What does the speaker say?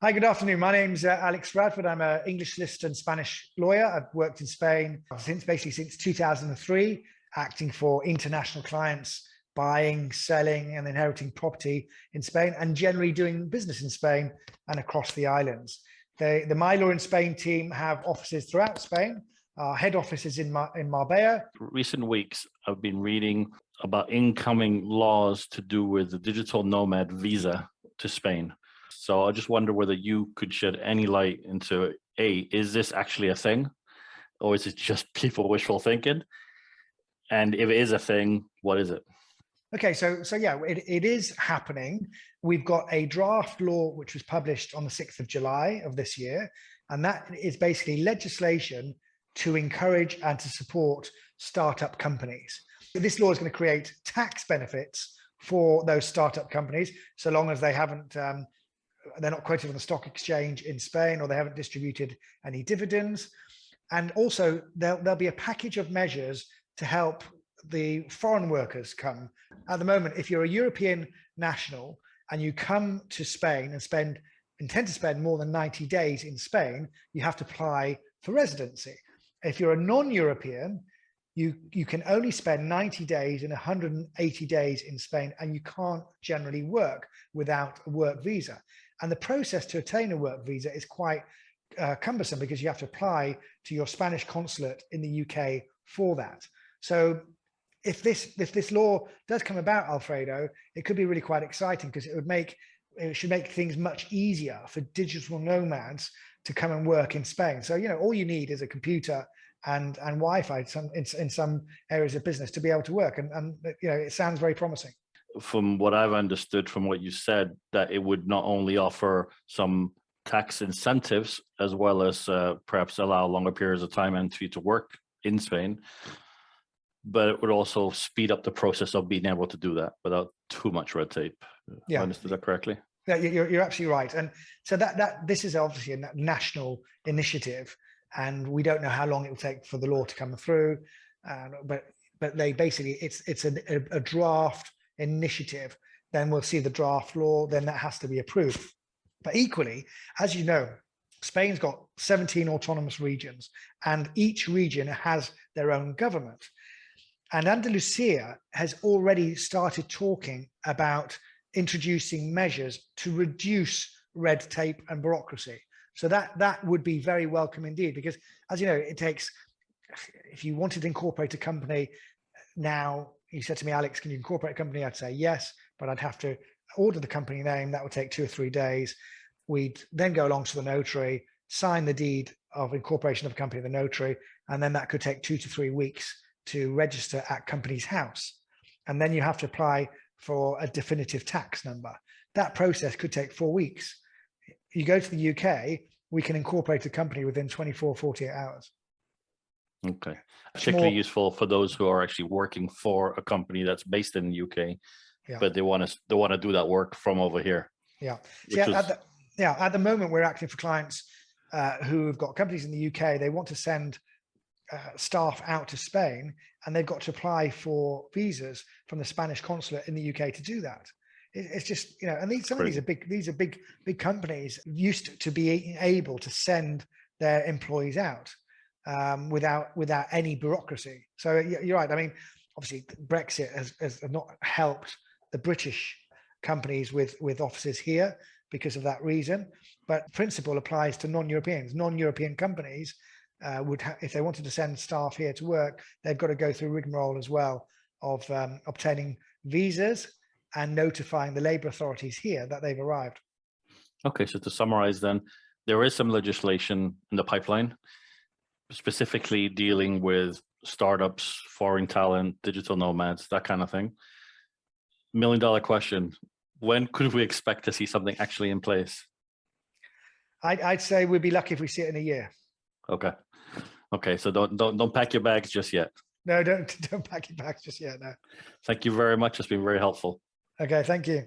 Hi, good afternoon. My name's Alex Radford. I'm an English solicitor and Spanish lawyer. I've worked in Spain since 2003, acting for international clients, buying, selling, and inheriting property in Spain, and generally doing business in Spain and across the islands. The MyLawyerinSpain team have offices throughout Spain. Our head office is in Marbella. Recent weeks, I've been reading about incoming laws to do with the Digital Nomad Visa to Spain. So I just wonder whether you could shed any light into, is this actually a thing? Or is it just people wishful thinking? And if it is a thing, what is it? Okay, so yeah, it is happening. We've got a draft law which was published on the 6th of July of this year, and that is basically legislation to encourage and to support startup companies. This law is going to create tax benefits for those startup companies, so long as they haven't, they're not quoted on the stock exchange in Spain, or they haven't distributed any dividends. And also there'll be a package of measures to help the foreign workers come. At the moment, if you're a European national and you come to Spain and intend to spend more than 90 days in Spain, you have to apply for residency. If you're a non-European, you can only spend 90 days and 180 days in Spain, and you can't generally work without a work visa. And the process to attain a work visa is quite cumbersome, because you have to apply to your Spanish consulate in the UK for that. So if this law does come about, Alfredo, it could be really quite exciting, because it should make things much easier for digital nomads to come and work in Spain. So, all you need is a computer and Wi-Fi in some areas of business to be able to work. And it sounds very promising. From what I've understood from what you said, that it would not only offer some tax incentives, as well as perhaps allow longer periods of time and for you to work in Spain, but it would also speed up the process of being able to do that without too much red tape. Yeah. I understood that correctly? Yeah, you're absolutely right. And so this is obviously a national initiative, and we don't know how long it will take for the law to come through. But they basically, it's a draft initiative. Then we'll see the draft law, then that has to be approved. But equally, as you know, Spain's got 17 autonomous regions, and each region has their own government. And Andalusia has already started talking about introducing measures to reduce red tape and bureaucracy. So that would be very welcome indeed, because as you know, it takes, if you wanted to incorporate a company now, you said to me, Alex, can you incorporate a company? I'd say yes, but I'd have to order the company name. That would take 2 or 3 days. We'd then go along to the notary, sign the deed of incorporation of a company, the notary, and then that could take 2 to 3 weeks to register at Companies House. And then you have to apply for a definitive tax number. That process could take 4 weeks. You go to the UK, we can incorporate a company within 24, 48 hours. Okay. Particularly useful for those who are actually working for a company that's based in the UK, but they want to do that work from over here. Yeah. At the moment, we're acting for clients who've got companies in the UK. They want to send staff out to Spain, and they've got to apply for visas from the Spanish consulate in the UK to do that. It's just, and some of these are big companies used to be able to send their employees out without any bureaucracy. So you're right. I mean, obviously Brexit has not helped the British companies with offices here because of that reason, but principle applies to non-Europeans. Non-European companies if they wanted to send staff here to work, they've got to go through rigmarole as well of obtaining visas and notifying the labor authorities here that they've arrived. Okay, so to summarize then, there is some legislation in the pipeline, specifically dealing with startups, foreign talent, digital nomads, that kind of thing. $1 million question: when could we expect to see something actually in place? I'd say we'd be lucky if we see it in a year. Okay. So don't pack your bags just yet. No, don't pack your bags just yet. No. Thank you very much. It's been very helpful. Okay, thank you.